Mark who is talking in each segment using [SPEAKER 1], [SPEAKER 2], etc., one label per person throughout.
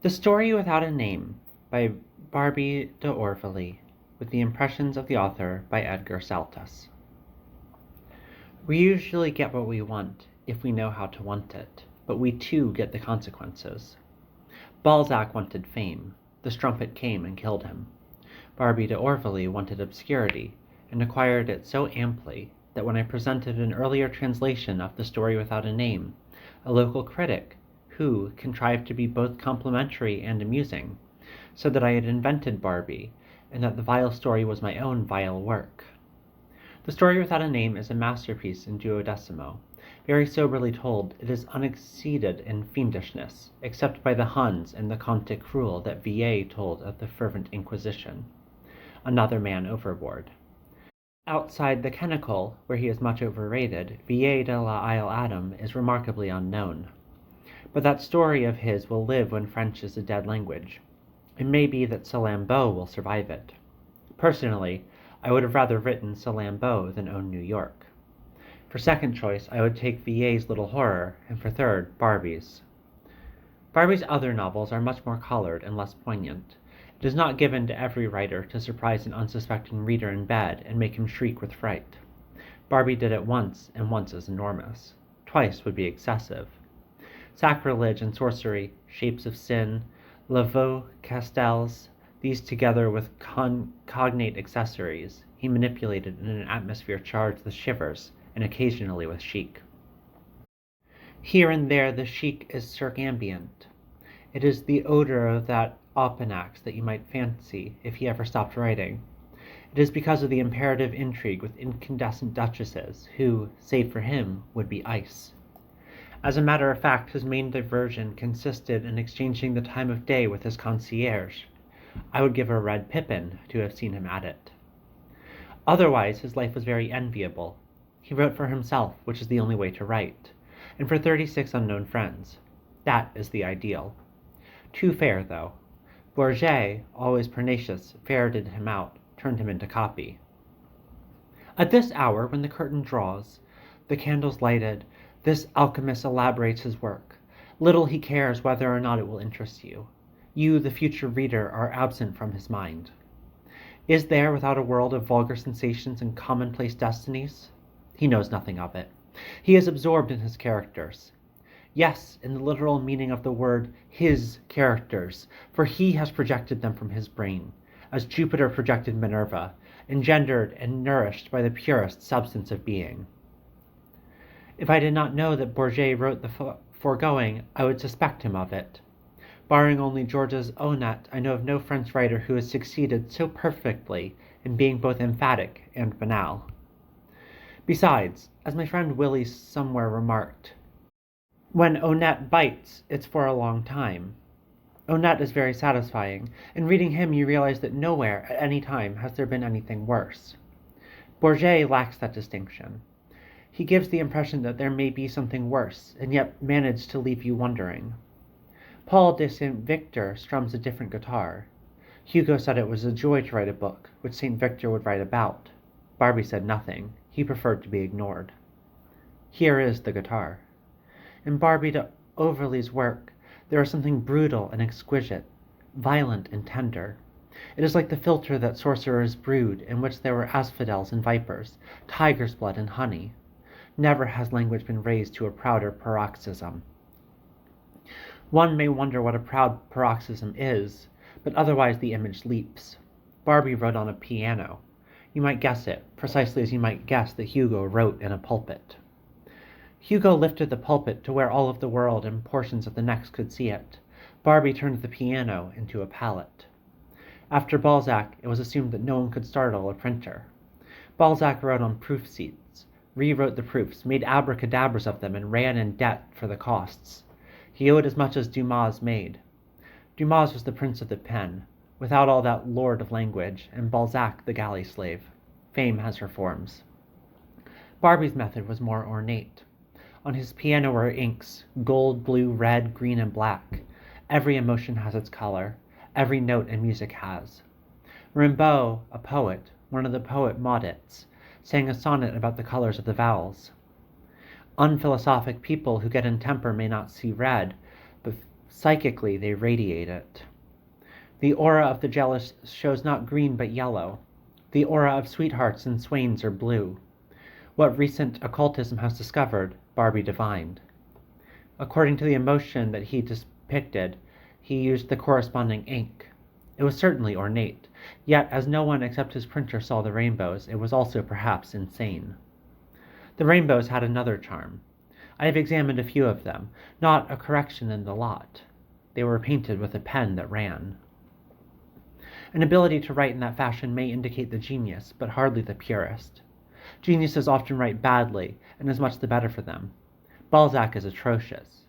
[SPEAKER 1] The Story Without a Name by Barbey d'Aurevilly, with the impressions of the author by Edgar Saltus. We usually get what we want if we know how to want it, but we too get the consequences. Balzac wanted fame. The strumpet came and killed him. Barbey d'Aurevilly wanted obscurity, and acquired it so amply that when I presented an earlier translation of The Story Without a Name, a local critic, who contrived to be both complimentary and amusing, said that I had invented Barbey, and that the vile story was my own vile work. The Story Without a Name is a masterpiece in duodecimo. Very soberly told, it is unexceeded in fiendishness, except by the Huns and the Conte Cruel that Villiers told of the fervent Inquisition. Another man overboard. Outside the Cenacle, where he is much overrated, Villiers de l'Isle Adam is remarkably unknown. But that story of his will live when French is a dead language. It may be that Salammbô will survive it. Personally, I would have rather written Salammbô than own New York. For second choice, I would take Villiers' Little Horror, and for third, Barbey's. Barbey's other novels are much more colored and less poignant. It is not given to every writer to surprise an unsuspecting reader in bed and make him shriek with fright. Barbey did it once, and once is enormous. Twice would be excessive. Sacrilege and sorcery, shapes of sin, La Vaux Castels, these together with cognate accessories, he manipulated in an atmosphere charged with shivers, and occasionally with chic. Here and there the chic is circambient. It is the odor of that opanax that you might fancy if he ever stopped writing. It is because of the imperative intrigue with incandescent duchesses, who, save for him, would be ice. As a matter of fact, his main diversion consisted in exchanging the time of day with his concierge. I would give a red pippin to have seen him at it. Otherwise, his life was very enviable. He wrote for himself, which is the only way to write, and for 36 unknown friends. That is the ideal. Too fair, though. Bourget, always pernicious, ferreted him out, turned him into copy. At this hour, when the curtain draws, the candles lighted, this alchemist elaborates his work. Little he cares whether or not it will interest you. You, the future reader, are absent from his mind. Is there without a world of vulgar sensations and commonplace destinies? He knows nothing of it. He is absorbed in his characters. Yes, in the literal meaning of the word, his characters, for he has projected them from his brain, as Jupiter projected Minerva, engendered and nourished by the purest substance of being. If I did not know that Bourget wrote the foregoing, I would suspect him of it. Barring only Georges Onat, I know of no French writer who has succeeded so perfectly in being both emphatic and banal. Besides, as my friend Willie somewhere remarked, when Onat bites, it's for a long time. Onat is very satisfying. In reading him, you realize that nowhere, at any time, has there been anything worse. Bourget lacks that distinction. He gives the impression that there may be something worse, and yet managed to leave you wondering. Paul de Saint Victor strums a different guitar. Hugo said it was a joy to write a book, which Saint Victor would write about. Barbey said nothing. He preferred to be ignored. Here is the guitar. In Barbey d'Aurevilly's work, there is something brutal and exquisite, violent and tender. It is like the philtre that sorcerers brewed, in which there were asphodels and vipers, tiger's blood and honey. Never has language been raised to a prouder paroxysm. One may wonder what a proud paroxysm is, but otherwise the image leaps. Barbey wrote on a piano. You might guess it, precisely as you might guess that Hugo wrote in a pulpit. Hugo lifted the pulpit to where all of the world and portions of the next could see it. Barbey turned the piano into a palette. After Balzac, it was assumed that no one could startle a printer. Balzac wrote on proof sheets, rewrote the proofs, made abracadabras of them, and ran in debt for the costs. He owed as much as Dumas made. Dumas was the prince of the pen, without all that lord of language, and Balzac the galley slave. Fame has her forms. Barbey's method was more ornate. On his piano were inks, gold, blue, red, green, and black. Every emotion has its color. Every note in music has. Rimbaud, a poet, one of the poet Maudits, sang a sonnet about the colors of the vowels. Unphilosophic people who get in temper may not see red, but Psychically, they radiate it. The aura of the jealous shows not green but yellow. The aura of sweethearts and swains are blue. What recent occultism has discovered, Barbey divined. According to the emotion that he depicted, he used the corresponding ink. It was certainly ornate, yet as no one except his printer saw the rainbows, it was also perhaps insane. The rainbows had another charm. I have examined a few of them, not a correction in the lot. They were painted with a pen that ran. An ability to write in that fashion may indicate the genius, but hardly the purest. Geniuses often write badly, and as much the better for them. Balzac is atrocious.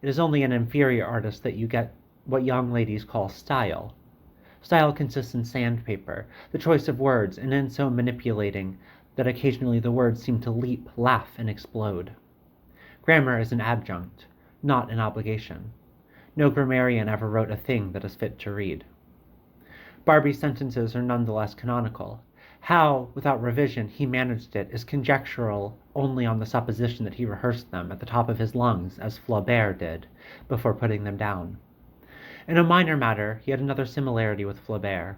[SPEAKER 1] It is only an inferior artist that you get what young ladies call style. Style consists in sandpaper, the choice of words, and in so manipulating that occasionally the words seem to leap, laugh, and explode. Grammar is an adjunct, not an obligation. No grammarian ever wrote a thing that is fit to read. Barbey's sentences are nonetheless canonical. How, without revision, he managed it is conjectural only on the supposition that he rehearsed them at the top of his lungs as Flaubert did, before putting them down. In a minor matter, he had another similarity with Flaubert.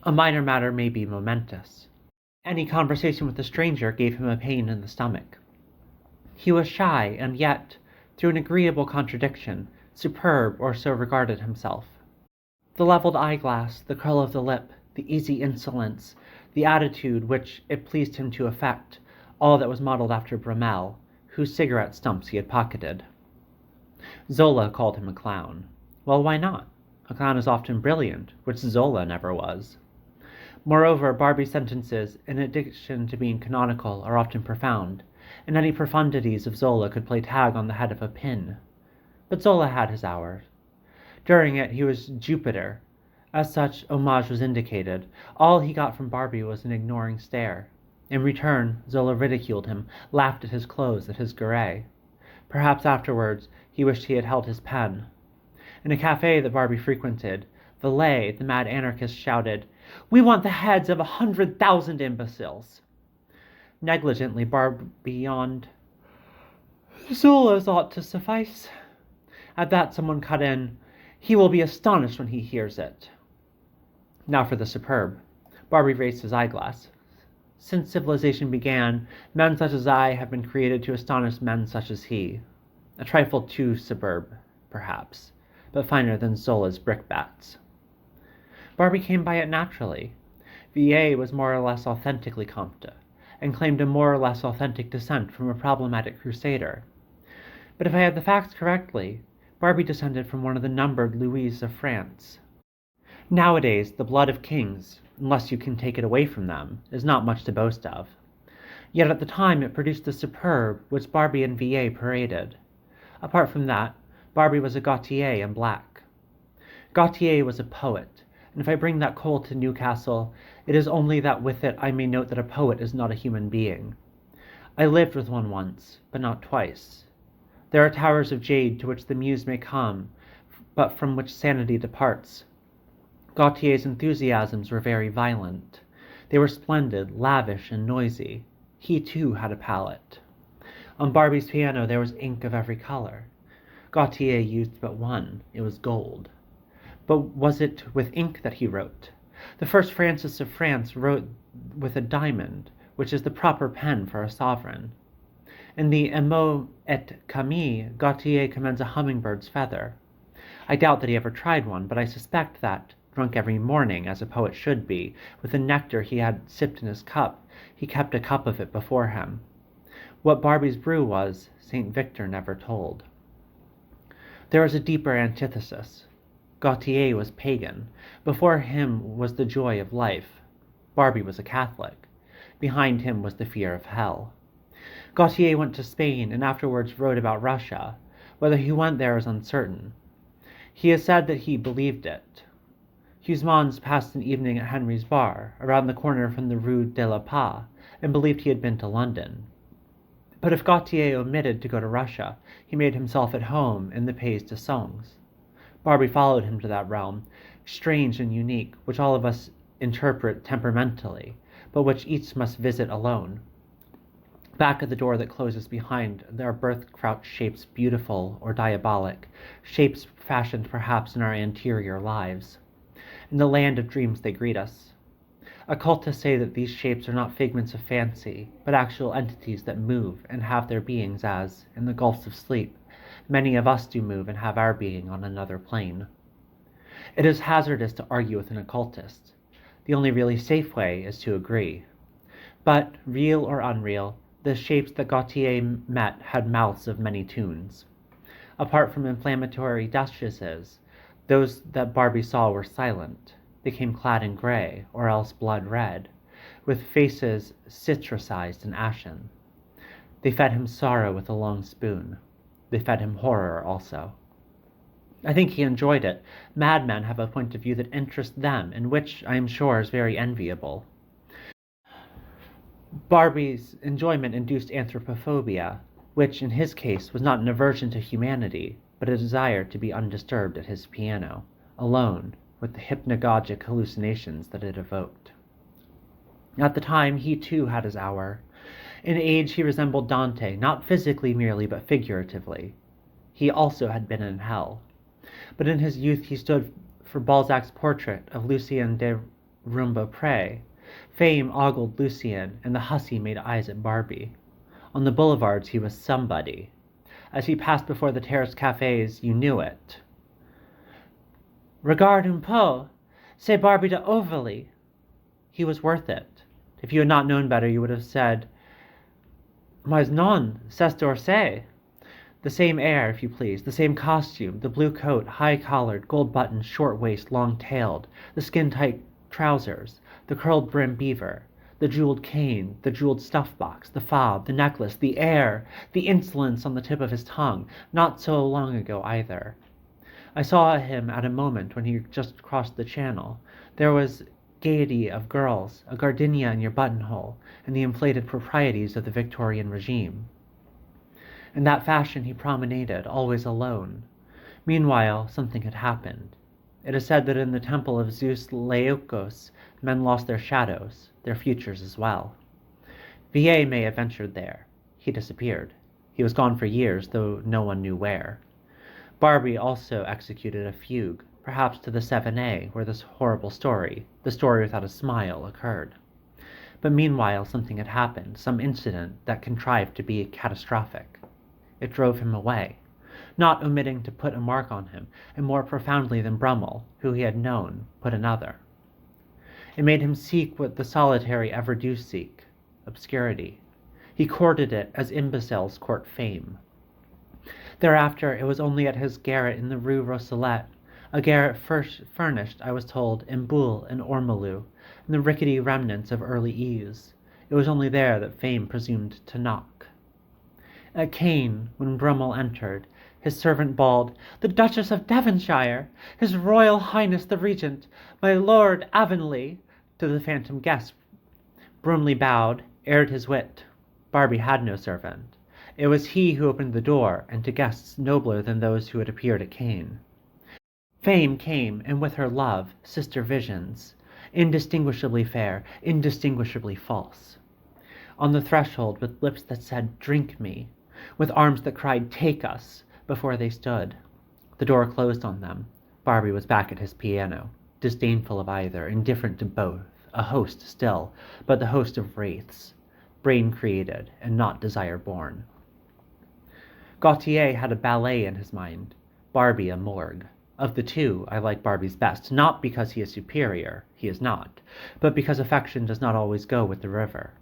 [SPEAKER 1] A minor matter may be momentous. Any conversation with a stranger gave him a pain in the stomach. He was shy, and yet, through an agreeable contradiction, superb, or so regarded himself. The leveled eyeglass, the curl of the lip, the easy insolence, the attitude which it pleased him to affect, all that was modeled after Bromel, whose cigarette stumps he had pocketed. Zola called him a clown. Well, why not? A clown is often brilliant, which Zola never was. Moreover, Barbey's sentences, in addition to being canonical, are often profound, and any profundities of Zola could play tag on the head of a pin. But Zola had his hours. During it, he was Jupiter. As such, homage was indicated. All he got from Barbey was an ignoring stare. In return, Zola ridiculed him, laughed at his clothes, at his garret. Perhaps afterwards he wished he had held his pen. In a cafe that Barbey frequented, Valet, the mad anarchist, shouted, "We want the heads of 100,000 imbeciles!" Negligently, Barbey yawned, "Zola's ought to suffice." At that someone cut in, "He will be astonished when he hears it." Now for the superb. Barbey raised his eyeglass. Since civilization began, men such as I have been created to astonish men such as he. A trifle too superb, perhaps, but finer than Zola's brickbats. Barbey came by it naturally. Villiers was more or less authentically Comte, and claimed a more or less authentic descent from a problematic crusader. But if I had the facts correctly, Barbey descended from one of the numbered Louis of France. Nowadays, the blood of kings, unless you can take it away from them, is not much to boast of. Yet at the time it produced the superb which Barbey and Villiers paraded. Apart from that, Barbey was a Gautier in black. Gautier was a poet, and if I bring that coal to Newcastle, it is only that with it I may note that a poet is not a human being. I lived with one once, but not twice. There are towers of jade to which the muse may come, but from which sanity departs. Gautier's enthusiasms were very violent. They were splendid, lavish, and noisy. He, too, had a palate. On Barbey's piano there was ink of every color. Gautier used but one. It was gold. But was it with ink that he wrote? The first Francis of France wrote with a diamond, which is the proper pen for a sovereign. In the Emo et Camille, Gautier commends a hummingbird's feather. I doubt that he ever tried one, but I suspect that, drunk every morning, as a poet should be, with the nectar he had sipped in his cup, he kept a cup of it before him. What Barbey's brew was, St. Victor never told. There was a deeper antithesis. Gautier was pagan. Before him was the joy of life. Barbey was a Catholic. Behind him was the fear of hell. Gautier went to Spain and afterwards wrote about Russia. Whether he went there is uncertain. He has said that he believed it. Huysmans passed an evening at Henry's bar, around the corner from the Rue de la Paix, and believed he had been to London. But if Gautier omitted to go to Russia, he made himself at home in the Pays de Songs. Barbey followed him to that realm, strange and unique, which all of us interpret temperamentally, but which each must visit alone. Back of the door that closes behind, there are birth-crouch shapes beautiful or diabolic, shapes fashioned perhaps in our anterior lives. In the land of dreams they greet us. Occultists say that these shapes are not figments of fancy, but actual entities that move and have their beings as, in the gulfs of sleep, many of us do move and have our being on another plane. It is hazardous to argue with an occultist. The only really safe way is to agree. But, real or unreal, the shapes that Gautier met had mouths of many tunes. Apart from inflammatory duchesses, those that Barbey saw were silent. They came clad in gray, or else blood red, with faces citrusized and ashen. They fed him sorrow with a long spoon. They fed him horror also. I think he enjoyed it. Madmen have a point of view that interests them, and which, I am sure, is very enviable. Barbey's enjoyment induced anthropophobia, which in his case was not an aversion to humanity, but a desire to be undisturbed at his piano, alone, with the hypnagogic hallucinations that it evoked. At the time, he too had his hour. In age, he resembled Dante, not physically merely, but figuratively. He also had been in hell. But in his youth, he stood for Balzac's portrait of Lucien de Rubempré. Fame ogled Lucien, and the hussy made eyes at Barbey. On the boulevards he was somebody. As he passed before the terraced cafes, you knew it. Regarde un peu, c'est Barbey de Aurevilly. He was worth it. If you had not known better, you would have said, Mais non, c'est d'Orsay. The same air, if you please, the same costume, the blue coat, high-collared, gold-buttoned, short-waist, long-tailed, the skin-tight trousers, the curled-brim beaver, the jeweled cane, the jeweled stuff-box, the fob, the necklace, the air, the insolence on the tip of his tongue, not so long ago either. I saw him at a moment when he just crossed the channel. There was gaiety of girls, a gardenia in your buttonhole, and the inflated proprieties of the Victorian regime. In that fashion he promenaded, always alone. Meanwhile, something had happened. It is said that in the temple of Zeus Laocoon, men lost their shadows, their futures as well. Villiers may have ventured there. He disappeared. He was gone for years, though no one knew where. Barbey also executed a fugue, perhaps to the 7A, where this horrible story, the story without a smile, occurred. But meanwhile something had happened, some incident that contrived to be catastrophic. It drove him away, not omitting to put a mark on him, and more profoundly than Brummel, who he had known, put another. It made him seek what the solitary ever do seek, obscurity. He courted it as imbeciles court fame. Thereafter it was only at his garret in the Rue Rousselet, a garret first furnished, I was told, in Boule and Ormolu, in the rickety remnants of early ease. It was only there that fame presumed to knock. At Caen, when Brummel entered, his servant bawled, "The Duchess of Devonshire! His Royal Highness the Regent, my Lord Avonlea!" to the phantom guest. Brumley bowed, aired his wit. Barbey had no servant. It was he who opened the door, and to guests nobler than those who had appeared at Caen. Fame came, and with her love, sister visions, indistinguishably fair, indistinguishably false. On the threshold, with lips that said, "Drink me," with arms that cried, "Take us," before they stood. The door closed on them. Barbey was back at his piano, disdainful of either, indifferent to both, a host still, but the host of wraiths, brain-created and not desire-born. Gautier had a ballet in his mind, Barbey a morgue. Of the two, I like Barbey's best, not because he is superior, he is not, but because affection does not always go with the river.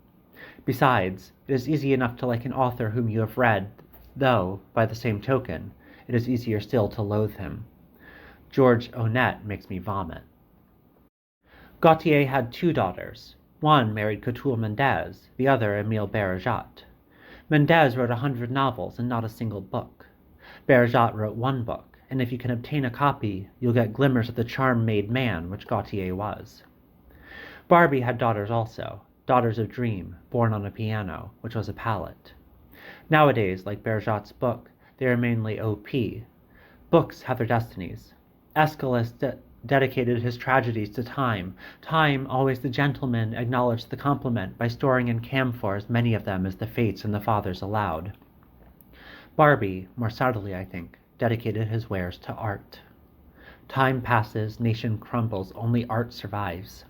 [SPEAKER 1] Besides, it is easy enough to like an author whom you have read, though, by the same token, it is easier still to loathe him. George Onnet makes me vomit. Gautier had 2 daughters. One married Couture Mendès, the other Emile Berrejat. Mendès wrote 100 novels and not a single book. Berrejat wrote 1 book, and if you can obtain a copy, you'll get glimmers of the charm-made man which Gautier was. Barbey had daughters also, daughters of dream, born on a piano, which was a palette. Nowadays, like Berrejat's book, they are mainly OP. Books have their destinies. Aeschylus dedicated his tragedies to Time. Time, always the gentleman, acknowledged the compliment by storing in camphor as many of them as the fates and the fathers allowed. Barbey, more subtly I think, dedicated his wares to art. Time passes, nation crumbles, only art survives.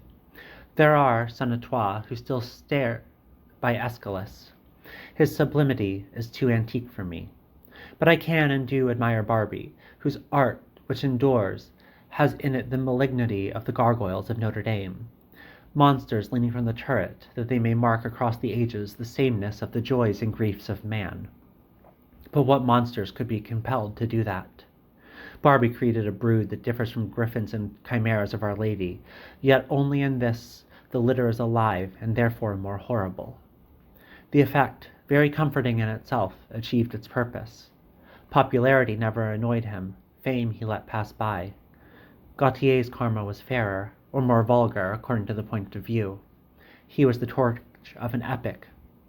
[SPEAKER 1] There are Senatois who still stare by Aeschylus. His sublimity is too antique for me. But I can and do admire Barbey, whose art, which endures, has in it the malignity of the gargoyles of Notre Dame. Monsters leaning from the turret, that they may mark across the ages the sameness of the joys and griefs of man. But what monsters could be compelled to do that? Barbey created a brood that differs from griffins and chimeras of Our Lady, yet only in this the litter is alive and therefore more horrible. The effect, very comforting in itself, achieved its purpose. Popularity never annoyed him, fame he let pass by. Gautier's karma was fairer, or more vulgar, according to the point of view. He was the torch of an epic,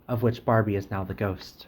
[SPEAKER 1] of which Barbey is now the ghost.